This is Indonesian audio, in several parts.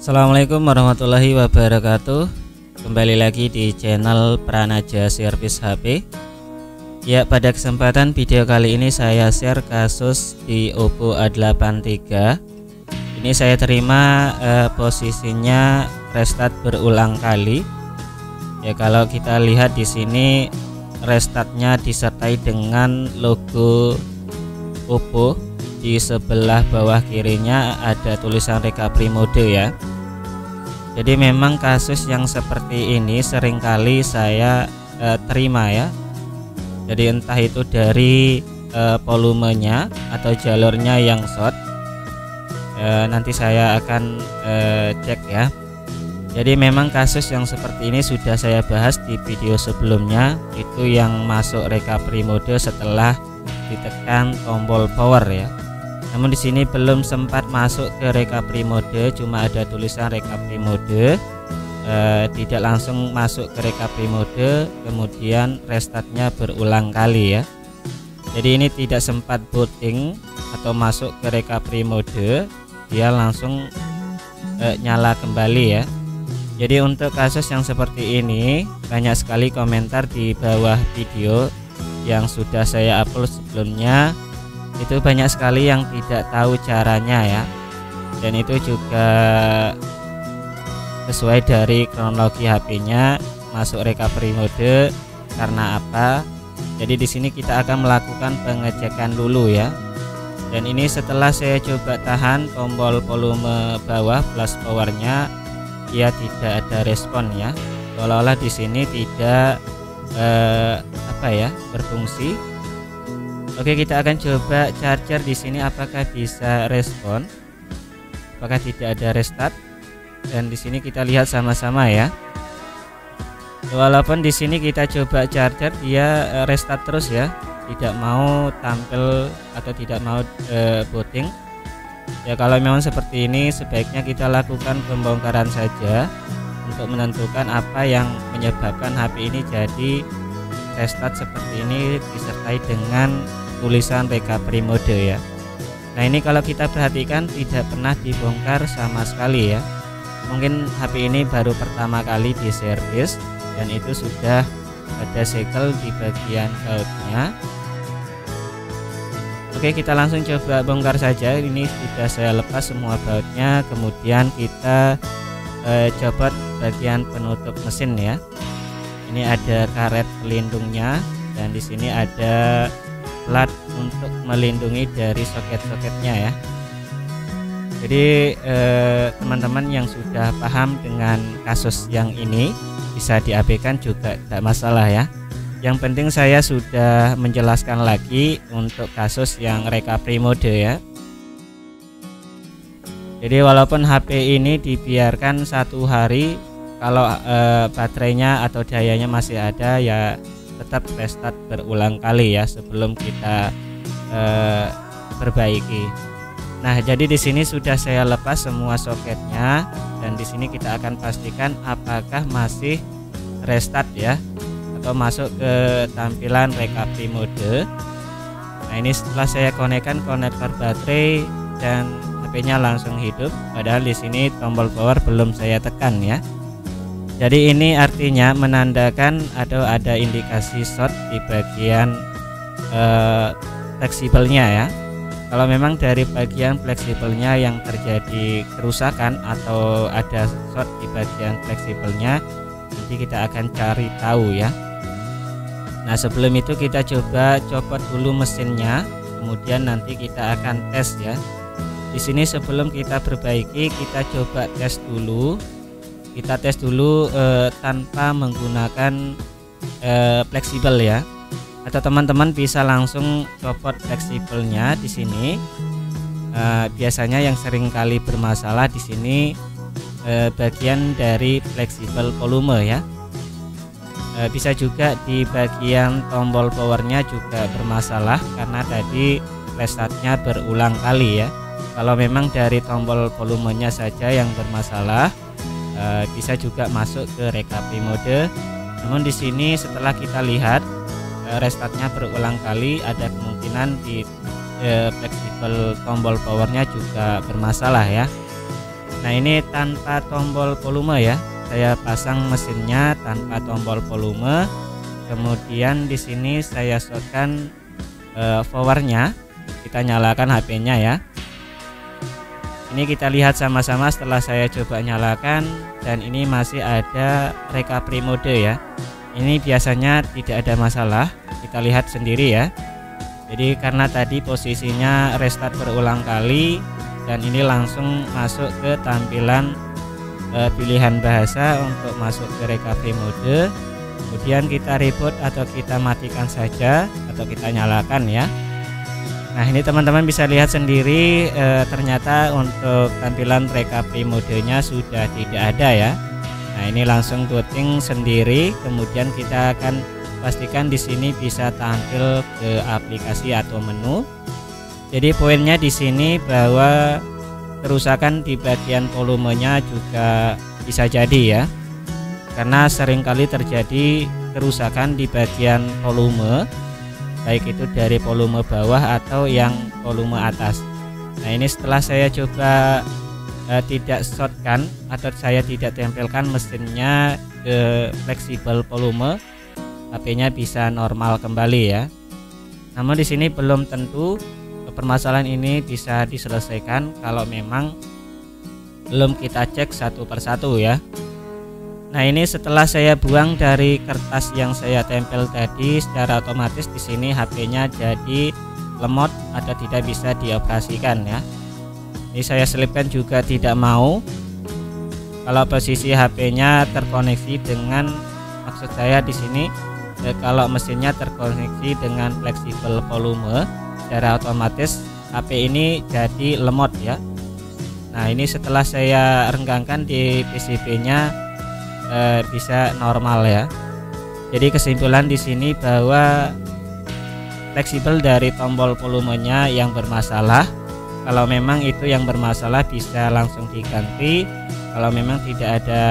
Assalamualaikum warahmatullahi wabarakatuh. Kembali lagi di channel Pranaja Servis HP. Ya, pada kesempatan video kali ini saya share kasus di Oppo A83. Ini saya terima posisinya restart berulang kali. Ya, kalau kita lihat di sini restartnya disertai dengan logo Oppo. Di sebelah bawah kirinya ada tulisan recovery mode ya. Jadi memang kasus yang seperti ini seringkali saya terima ya. Jadi entah itu dari volumenya atau jalurnya yang short. Nanti saya akan cek ya. Jadi memang kasus yang seperti ini sudah saya bahas di video sebelumnya, itu yang masuk recovery mode setelah ditekan tombol power ya. Namun di sini belum sempat masuk ke recovery mode, cuma ada tulisan recovery mode, tidak langsung masuk ke recovery mode, kemudian restartnya berulang kali ya. Jadi ini tidak sempat booting atau masuk ke recovery mode, dia langsung nyala kembali ya. Jadi untuk kasus yang seperti ini banyak sekali komentar di bawah video yang sudah saya upload sebelumnya. Itu banyak sekali yang tidak tahu caranya ya, dan itu juga sesuai dari kronologi HP-nya masuk recovery mode karena apa. Jadi di sini kita akan melakukan pengecekan dulu ya. Dan ini setelah saya coba tahan tombol volume bawah plus powernya, dia tidak ada respon ya, seolah-olah di sini tidak berfungsi. Oke, kita akan coba charger di sini apakah bisa respon, apakah tidak ada restart. Dan di sini kita lihat sama-sama ya. Walaupun di sini kita coba charger, dia restart terus ya, tidak mau tampil atau tidak mau booting. Ya, kalau memang seperti ini sebaiknya kita lakukan pembongkaran saja untuk menentukan apa yang menyebabkan HP ini jadi restart seperti ini disertai dengan tulisan recovery mode ya. Nah, ini kalau kita perhatikan tidak pernah dibongkar sama sekali ya. Mungkin HP ini baru pertama kali di servis dan itu sudah ada segel di bagian bautnya. Oke, kita langsung coba bongkar saja. Ini sudah saya lepas semua bautnya, kemudian kita copot bagian penutup mesin ya. Ini ada karet pelindungnya dan di sini ada plat untuk melindungi dari soket-soketnya ya. Jadi teman-teman yang sudah paham dengan kasus yang ini bisa diabaikan juga tidak masalah ya. Yang penting saya sudah menjelaskan lagi untuk kasus yang recovery mode ya. Jadi walaupun HP ini dibiarkan 1 hari, kalau baterainya atau dayanya masih ada ya tetap restart berulang kali ya sebelum kita perbaiki. Nah, jadi di sini sudah saya lepas semua soketnya dan di sini kita akan pastikan apakah masih restart ya atau masuk ke tampilan recovery mode. Nah, ini setelah saya konekkan konektor baterai dan HP-nya langsung hidup, padahal di sini tombol power belum saya tekan ya. Jadi ini artinya menandakan atau ada indikasi short di bagian fleksibelnya ya. Kalau memang dari bagian fleksibelnya yang terjadi kerusakan atau ada short di bagian fleksibelnya, nanti kita akan cari tahu ya. Nah, sebelum itu kita coba copot dulu mesinnya, kemudian nanti kita akan tes ya. Di sini sebelum kita perbaiki kita coba tes dulu. Kita tes dulu tanpa menggunakan fleksibel ya. Atau teman-teman bisa langsung copot fleksibelnya di sini. Biasanya yang sering kali bermasalah di sini bagian dari fleksibel volume ya. Bisa juga di bagian tombol powernya juga bermasalah karena tadi restartnya berulang kali ya. Kalau memang dari tombol volumenya saja yang bermasalah, bisa juga masuk ke recovery mode. Namun di sini setelah kita lihat restartnya berulang kali, ada kemungkinan di fleksibel tombol powernya juga bermasalah ya. Nah, ini tanpa tombol volume ya. Saya pasang mesinnya tanpa tombol volume. Kemudian di sini saya shotkan powernya. Kita nyalakan HP-nya ya. Ini kita lihat sama-sama setelah saya coba nyalakan, dan ini masih ada recovery mode ya. Ini biasanya tidak ada masalah. Kita lihat sendiri ya. Jadi karena tadi posisinya restart berulang kali, dan ini langsung masuk ke tampilan pilihan bahasa untuk masuk ke recovery mode. Kemudian kita reboot atau kita matikan saja atau kita nyalakan ya. Nah, ini teman-teman bisa lihat sendiri, ternyata untuk tampilan recovery modenya sudah tidak ada ya. Nah, ini langsung booting sendiri. Kemudian kita akan pastikan di sini bisa tampil ke aplikasi atau menu. Jadi poinnya di sini bahwa kerusakan di bagian volumenya juga bisa jadi ya, karena seringkali terjadi kerusakan di bagian volume, baik itu dari volume bawah atau yang volume atas. Nah, ini setelah saya coba tidak shotkan atau saya tidak tempelkan mesinnya ke fleksibel volume, HP-nya bisa normal kembali ya. Namun di sini belum tentu permasalahan ini bisa diselesaikan kalau memang belum kita cek satu persatu ya. Nah, ini setelah saya buang dari kertas yang saya tempel tadi, secara otomatis di sini HP-nya jadi lemot atau tidak bisa dioperasikan ya. Ini saya selipkan juga tidak mau. Kalau posisi HP-nya terkoneksi dengan, maksud saya di sini kalau mesinnya terkoneksi dengan fleksibel volume, secara otomatis HP ini jadi lemot ya. Nah, ini setelah saya renggangkan di PCB-nya bisa normal ya. Jadi kesimpulan di sini bahwa fleksibel dari tombol volumenya yang bermasalah. Kalau memang itu yang bermasalah bisa langsung diganti. Kalau memang tidak ada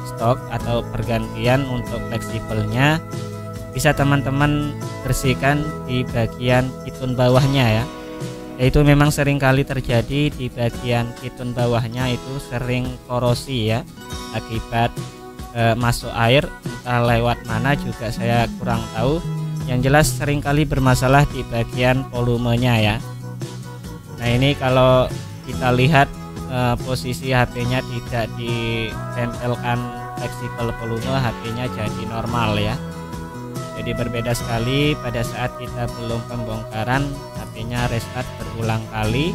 stok atau pergantian untuk fleksibelnya, bisa teman-teman bersihkan di bagian kitun bawahnya ya. Itu memang sering kali terjadi di bagian kitun bawahnya itu sering korosi ya, akibat masuk air, entah lewat mana juga saya kurang tahu. Yang jelas seringkali bermasalah di bagian volumenya ya. Nah, ini kalau kita lihat posisi HP-nya tidak ditempelkan fleksibel volume, HP-nya jadi normal ya. Jadi berbeda sekali pada saat kita belum pembongkaran, HP-nya restart berulang kali.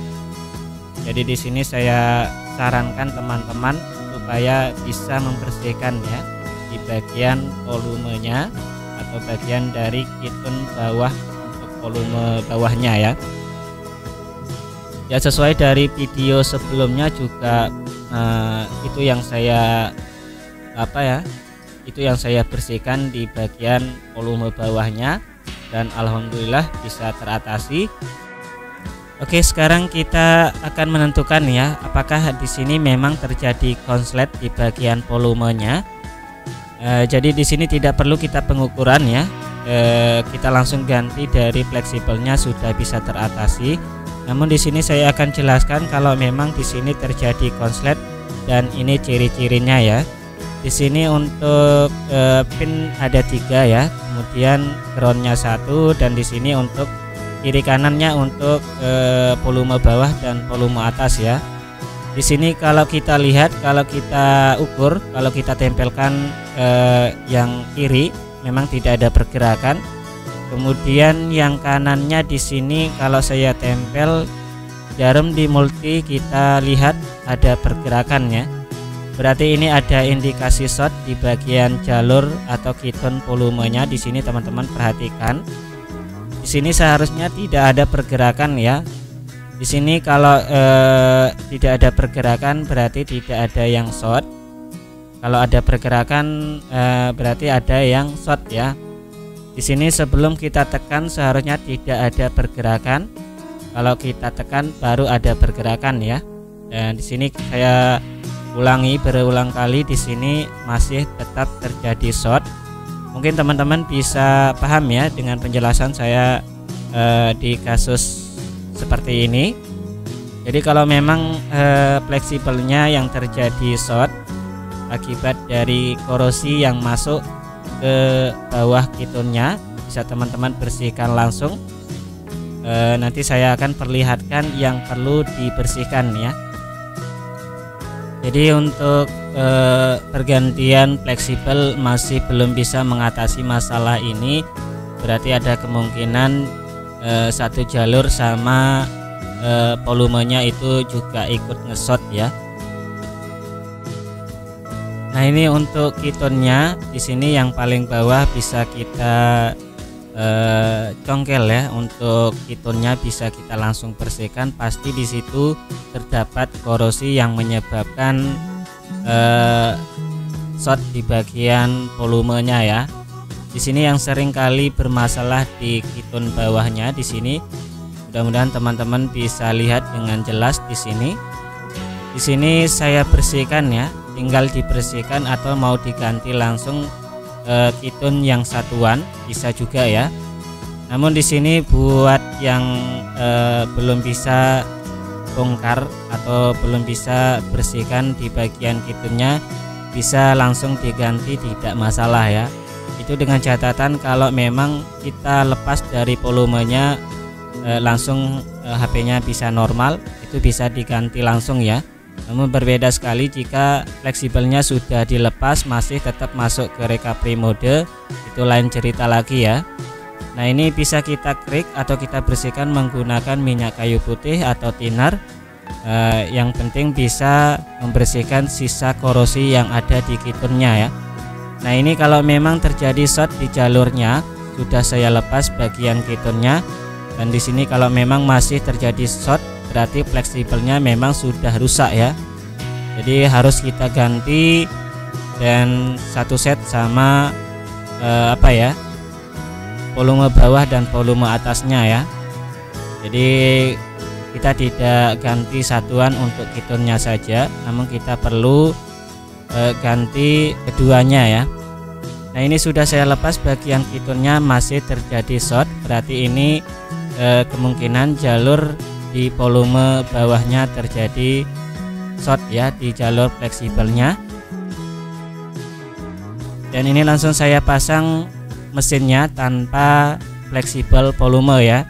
Jadi di sini saya sarankan teman-teman supaya bisa membersihkan ya di bagian volumenya atau bagian dari kitun bawah untuk volume bawahnya ya. Ya, sesuai dari video sebelumnya juga itu yang saya itu yang saya bersihkan di bagian volume bawahnya, dan alhamdulillah bisa teratasi. Oke, sekarang kita akan menentukan ya, apakah di sini memang terjadi konslet di bagian volumenya. Jadi di sini tidak perlu kita pengukuran ya, kita langsung ganti dari fleksibelnya sudah bisa teratasi. Namun di sini saya akan jelaskan kalau memang di sini terjadi konslet, dan ini ciri-cirinya ya. Di sini untuk pin ada 3 ya, kemudian groundnya 1, dan di sini untuk kiri kanannya untuk volume bawah dan volume atas ya. Di sini kalau kita lihat, kalau kita ukur, kalau kita tempelkan yang kiri memang tidak ada pergerakan. Kemudian yang kanannya di sini kalau saya tempel jarum di multi, kita lihat ada pergerakan ya. Berarti ini ada indikasi short di bagian jalur atau kitun volumenya. Di sini teman-teman perhatikan. Di sini seharusnya tidak ada pergerakan ya. Di sini kalau tidak ada pergerakan berarti tidak ada yang short. Kalau ada pergerakan berarti ada yang short ya. Di sini sebelum kita tekan seharusnya tidak ada pergerakan. Kalau kita tekan baru ada pergerakan ya. Dan di sini saya ulangi berulang kali, di sini masih tetap terjadi short. Mungkin teman-teman bisa paham ya dengan penjelasan saya di kasus seperti ini. Jadi kalau memang fleksibelnya yang terjadi short akibat dari korosi yang masuk ke bawah kitunnya, bisa teman-teman bersihkan langsung. Nanti saya akan perlihatkan yang perlu dibersihkan ya. Jadi untuk pergantian fleksibel masih belum bisa mengatasi masalah ini, berarti ada kemungkinan satu jalur sama volumenya itu juga ikut ngesot ya. Nah ini untuk kitunnya di sini yang paling bawah bisa kita congkel ya. Untuk kitunnya bisa kita langsung bersihkan, pasti di situ terdapat korosi yang menyebabkan short di bagian volumenya ya. Di sini yang sering kali bermasalah di kitun bawahnya di sini. Mudah-mudahan teman-teman bisa lihat dengan jelas di sini. Di sini saya bersihkan ya, tinggal dibersihkan atau mau diganti langsung kitun yang satuan bisa juga ya. Namun di sini buat yang belum bisa bongkar atau belum bisa bersihkan di bagian kitunnya, bisa langsung diganti, tidak masalah ya. Itu dengan catatan kalau memang kita lepas dari volumenya langsung HP-nya bisa normal, itu bisa diganti langsung ya. Namun berbeda sekali jika fleksibelnya sudah dilepas masih tetap masuk ke recovery mode, itu lain cerita lagi ya. Nah ini bisa kita krik atau kita bersihkan menggunakan minyak kayu putih atau thinner. Yang penting bisa membersihkan sisa korosi yang ada di kitunnya ya. Nah ini kalau memang terjadi short di jalurnya, sudah saya lepas bagian kitunnya. Dan di sini kalau memang masih terjadi short, berarti fleksibelnya memang sudah rusak ya. Jadi harus kita ganti dan satu set sama volume bawah dan volume atasnya ya. Jadi kita tidak ganti satuan untuk kitunnya saja, namun kita perlu ganti keduanya ya. Nah ini sudah saya lepas bagian kitunnya, masih terjadi short, berarti ini kemungkinan jalur di volume bawahnya terjadi short ya, di jalur fleksibelnya. Dan ini langsung saya pasang mesinnya tanpa fleksibel volume ya.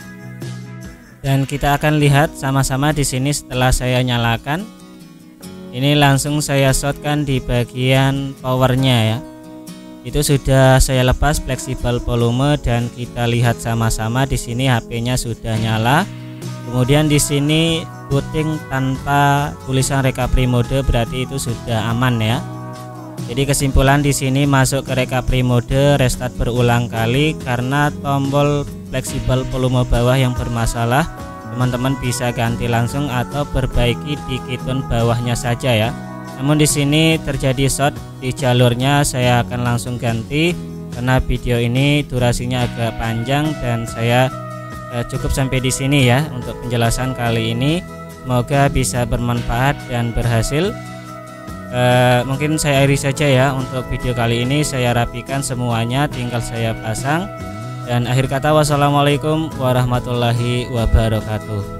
Dan kita akan lihat sama-sama di sini setelah saya nyalakan. Ini langsung saya shortkan di bagian powernya ya. Itu sudah saya lepas fleksibel volume dan kita lihat sama-sama di sini HP-nya sudah nyala. Kemudian di sini booting tanpa tulisan recovery mode, berarti itu sudah aman ya. Jadi kesimpulan di sini masuk ke recovery mode, restart berulang kali karena tombol fleksibel volume bawah yang bermasalah. Teman-teman bisa ganti langsung atau perbaiki di kitun bawahnya saja ya. Namun di sini terjadi short di jalurnya, saya akan langsung ganti karena video ini durasinya agak panjang dan saya cukup sampai di sini ya untuk penjelasan kali ini. Semoga bisa bermanfaat dan berhasil. Mungkin saya akhiri saja ya untuk video kali ini. Saya rapikan semuanya, tinggal saya pasang. Dan akhir kata, wassalamualaikum warahmatullahi wabarakatuh.